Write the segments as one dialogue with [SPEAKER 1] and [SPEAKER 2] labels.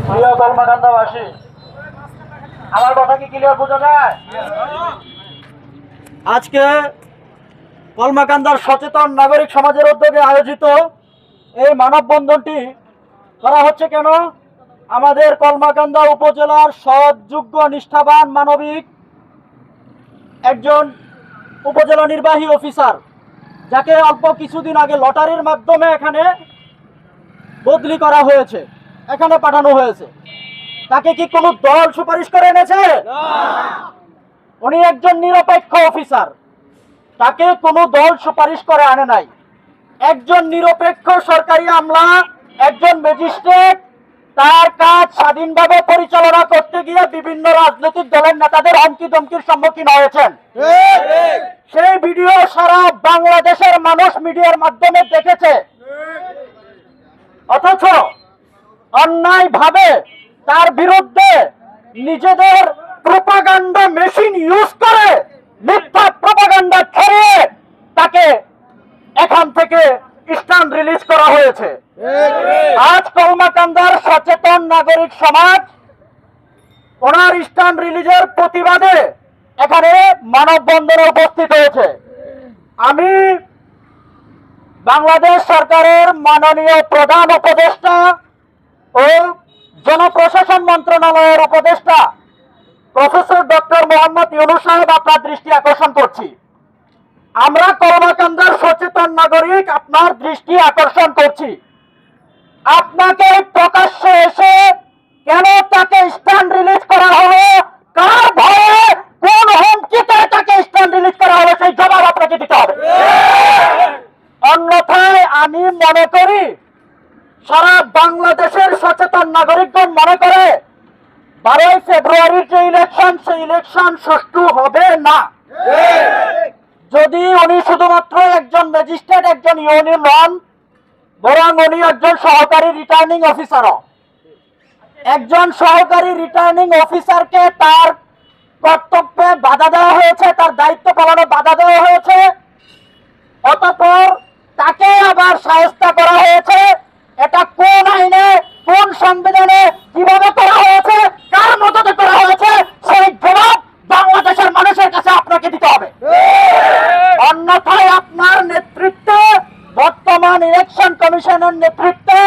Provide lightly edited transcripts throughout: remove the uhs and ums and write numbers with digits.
[SPEAKER 1] প্রিয় কলমাকান্দাবাসী, আমার কথা কি ক্লিয়ার বোঝা যায়? আজকে কলমাকান্দার সচেতন নাগরিক সমাজের উদ্যোগে আয়োজিত এই মানববন্ধনটি করা হচ্ছে কেন? আমাদের কলমাকান্দা উপজেলার সৎ, যোগ্য, নিষ্ঠাবান, মানবিক একজন উপজেলা নির্বাহী অফিসার, যাকে অল্প কিছুদিন আগে লটারির মাধ্যমে এখানে বদলি করা হয়েছে, এখানে পাঠানো হয়েছে। তাকে কি কোনো দল সুপারিশ করে এনেছে? উনি একজন নিরপেক্ষ অফিসার, তাকে কোনো দল সুপারিশ করে আনে নাই। একজন নিরপেক্ষ সরকারি আমলা, একজন ম্যাজিস্ট্রেট তার কাজ স্বাধীনভাবে পরিচালনা করতে গিয়ে বিভিন্ন রাজনৈতিক দলের নেতাদের হুমকি ধমকির সম্মুখীন হয়েছেন। সেই ভিডিও সারা বাংলাদেশের মানুষ মিডিয়ার মাধ্যমে দেখেছে। অথচ অন্যায়ভাবে তার বিরুদ্ধে নিজেদের প্রোপাগান্ডা মেশিন ইউজ করে মিথ্যা প্রোপাগান্ডা ছড়িয়ে তাকে এখান থেকে স্ট্যান্ড রিলিজ করা হয়েছে। আজ কলমাকান্দার সচেতন নাগরিক সমাজ ওনার স্ট্যান্ড রিলিজের প্রতিবাদে এখানে মানববন্ধনে উপস্থিত হয়েছে। আমি বাংলাদেশ সরকারের মাননীয় প্রধান উপদেষ্টা ও জনপ্রশাসন মন্ত্রণালয়ের উপদেষ্টা প্রফেসর ডক্টর মোহাম্মদ ইউনূস সাহেব আপনার দৃষ্টি আকর্ষণ করছি। আমরা কলমাকান্দার সচেতন নাগরিক আপনার দৃষ্টি আকর্ষণ করছি। আপনাকে প্রকাশ্যে এসে কেন তাকে স্ট্যান্ড রিলিজ করা হলো, কার ভয়ে, কোন হুমকিতে তাকে স্ট্যান্ড রিলিজ করা হলো, সেই জবাব আপনাকে দিতে হবে। অন্যথায় আমি মনে করি সারা বাংলাদেশের সচেতন নাগরিকগণ মনে করে 12 ফেব্রুয়ারির যে ইলেকশন, সেই ইলেকশন সুষ্ঠু হবে না। যদি উনি শুধুমাত্র একজন ম্যাজিস্ট্রেট, একজন ইউনি নন, বরং উনি একজন সহকারী রিটার্নিং অফিসারও। একজন সহকারী রিটার্নিং অফিসারকে তার কর্তব্যে বাধা দেওয়া হয়েছে, তার দায়িত্ব পালনে বাধা দেওয়া হয়েছে, অতঃপর তাকে আবার শায়েস্তা করা হয়েছে। এটা কোন আইনে, কোন সংবিধানে, কিভাবে করা হয়েছে, কার মদতে করা হয়েছে, সেই জবাব বাংলাদেশের মানুষের কাছে আপনাকে দিতে হবে। অন্যথায় আপনার নেতৃত্বে, বর্তমান ইলেকশন কমিশনের নেতৃত্বে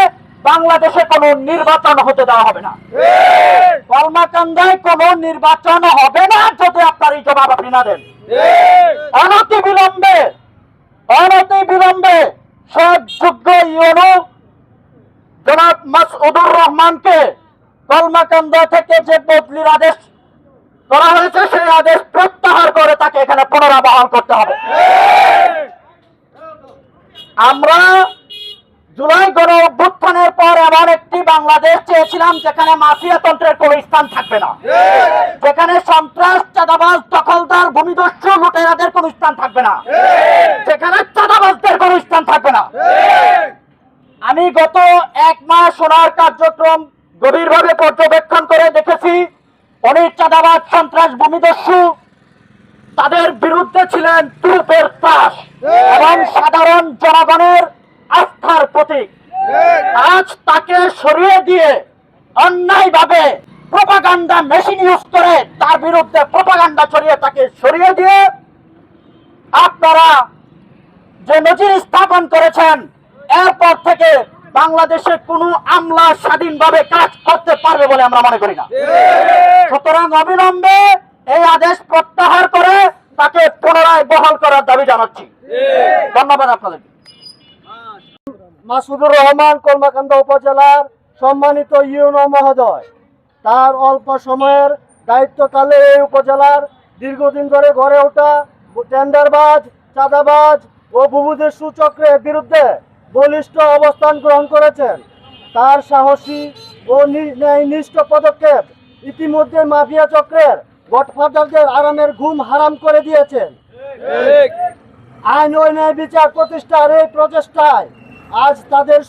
[SPEAKER 1] বাংলাদেশে কোনো নির্বাচন হতে দেওয়া হবে না। কলমাকান্দায় কোনো নির্বাচন হবে না যদি আপনার এই জবাব আপনি না দেন। অনতি বিলম্বে সৎযোগ্য ইউনূ জনাব মাসউদুর রহমানকে কলমাকান্দা থেকে যে বদলির আদেশ করা হয়েছে, সেই আদেশ প্রত্যাহার করে তাকে এখানে পুনরাবহাল করতে হবে। আমরা জুলাই গণ অভ্যুত্থানের পর এমন একটি বাংলাদেশ চেয়েছিলাম যেখানে মাফিয়াতন্ত্রের কোনো স্থান থাকবে না, যেখানে সন্ত্রাস, চাঁদাবাজ, দখলদার, ভূমিদস্যু, লুটেরাদের কোনো স্থান থাকবে না, যেখানে চাঁদাবাজদের কোনো স্থান থাকবে না। আমি গত 1 মাস ওনার কার্যক্রম গভীরভাবে পর্যবেক্ষণ করে দেখেছি, উনি চাঁদাবাজ, সন্ত্রাস, ভূমিদস্যু তাদের বিরুদ্ধে ছিলেন তুরুপের তাস এবং সাধারণ জনগণের আস্থার প্রতীক। আজ তাকে সরিয়ে দিয়ে অন্যায়ভাবে প্রোপাগান্ডা মেশিন ইউজ করে তার বিরুদ্ধে প্রোপাগান্ডা ছড়িয়ে তাকে সরিয়ে দিয়ে আপনারা যে নজির স্থাপন করেছেন, এরপর থেকে বাংলাদেশে কোনো আমলা স্বাধীনভাবে কাজ করতে পারবে বলে আমরা মনে করি না। সুতরাং অবিলম্বে এই আদেশ প্রত্যাহার করে তাকে পুনরায় বহাল করার দাবি জানাচ্ছি। ধন্যবাদ আপনাদের।
[SPEAKER 2] মাসুদুর রহমান কলমাকান্দা উপজেলার সম্মানিত ইউনো মহোদয়, তার অল্প সময়ের দায়িত্বকালে এই উপজেলার দীর্ঘদিন ধরে গড়ে ওঠা টেন্ডারবাজ, চাঁদাবাজ ও ভূমিদস্যু চক্রের বিরুদ্ধে বলিষ্ঠ অবস্থান গ্রহণ করেছেন। তার সাহসী ও ন্যায়নিষ্ঠ পদক্ষেপ ইতিমধ্যে মাফিয়া চক্রের গডফাদারদের আরামের ঘুম হারাম করে দিয়েছেন। আইন ও ন্যায় বিচার প্রতিষ্ঠার এই প্রচেষ্টায় আজ তাদের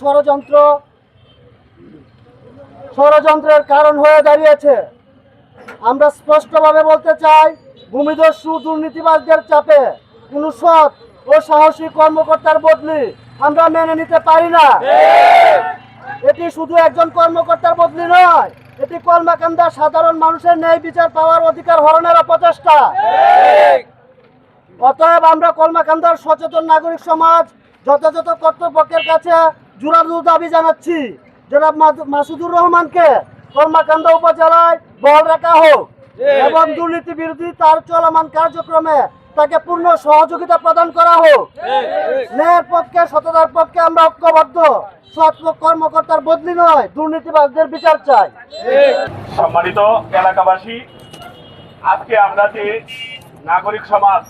[SPEAKER 2] ষড়যন্ত্রের কারণ হয়ে দাঁড়িয়েছে। আমরা স্পষ্টভাবে বলতে চাই, ভূমিদস্যু দুর্নীতিবাজদের চাপে কোনো সৎ ও সাহসী কর্মকর্তার বদলি আমরা মেনে নিতে পারি না। এটি শুধু একজন কর্মকর্তার বদলি নয়, এটি কলমাকান্দা সাধারণ মানুষের ন্যায় বিচার পাওয়ার অধিকার হরণের অপচেষ্টা। অতএব আমরা কলমাকান্দার সচেতন নাগরিক সমাজ যথাযথ কর্তৃপক্ষের কাছে জোরালো দাবি জানাচ্ছি, জনাব মাসুদুর রহমানকে কলমাকান্দা উপজেলায় বহাল রাখা হোক এবং দুর্নীতি বিরোধী তার চলমান কার্যক্রমে তাকে পূর্ণ সহযোগিতা প্রদান করা হোক। ন্যায়ের পক্ষে, সততার পক্ষে আমরা ঐক্যবদ্ধ। সৎ কর্মকর্তার বদলি নয়, দুর্নীতিবাজদের বিচার চাই।
[SPEAKER 3] সম্মানিত এলাকাবাসী, আজকে আমরা যে নাগরিক সমাজ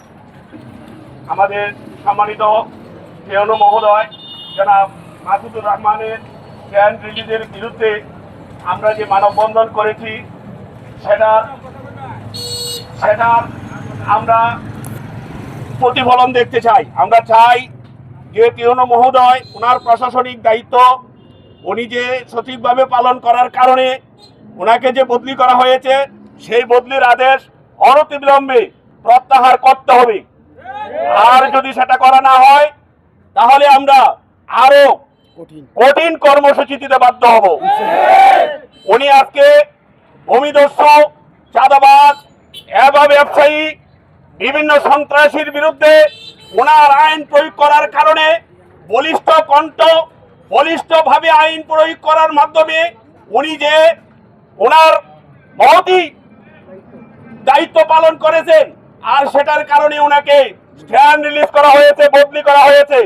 [SPEAKER 3] আমাদের সম্মানিত ইউনো মহোদয় জনাব মাসুদুর রহমানের জ্ঞান রিলিজের বিরুদ্ধে আমরা যে মানববন্ধন করেছি সেটার আমরা প্রতিফলন দেখতে চাই। আমরা চাই যে ইউনো মহোদয় ওনার প্রশাসনিক দায়িত্ব উনি যে সঠিকভাবে পালন করার কারণে ওনাকে যে বদলি করা হয়েছে সেই বদলির আদেশ অনতিবিলম্বে প্রত্যাহার করতে হবে। আর যদি সেটা করা না হয় তাহলে আমরা আরো কঠিন কর্মসূচি দিতে বাধ্য হব। উনি আজকে ভূমিদস্যু, চাঁদাবাজ এবং ব্যবসায়ী বিভিন্ন সন্ত্রাসীর বিরুদ্ধে ওনার আইন প্রয়োগ করার কারণে বলিষ্ঠভাবে আইন প্রয়োগ করার মাধ্যমে উনি যে ওনার মহতি দায়িত্ব পালন করেছেন আর সেটার কারণে ওনাকে স্ট্যান্ড রিলিজ করা হয়েছে, বদলি করা হয়েছে।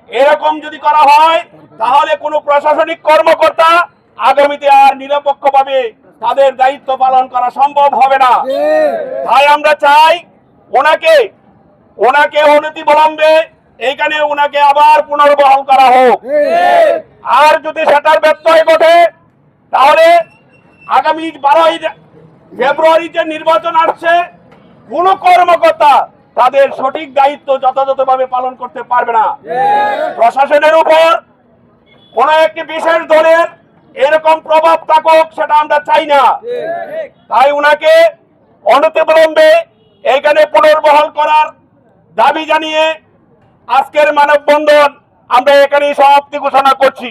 [SPEAKER 3] এরকম যদি করা হয় তাহলে কোনো প্রশাসনিক কর্মকর্তা আগামীতে আর নিরপেক্ষভাবে তাদের দায়িত্ব পালন করা সম্ভব হবে না। তাই আমরা চাই ওনাকে অনতিবিলম্বে এইখানে ওনাকে আবার পুনর্বহাল করা হোক। আর যদি সেটার ব্যত্যয় ঘটে তাহলে আগামী 12 ফেব্রুয়ারি যে নির্বাচন আসছে কোন কর্মকর্তা তাদের সঠিক দায়িত্ব যথাযথভাবে পালন করতে পারবে না। প্রশাসনের উপর কোন একটি বিশেষ দলের এরকম প্রভাব থাকুক সেটা আমরা চাই না। তাই উনাকে অনতিবিলম্বে এইখানে পুনর্বহাল করার দাবি জানিয়ে আজকের মানববন্ধন আমরা এখানেই সমাপ্তি ঘোষণা করছি।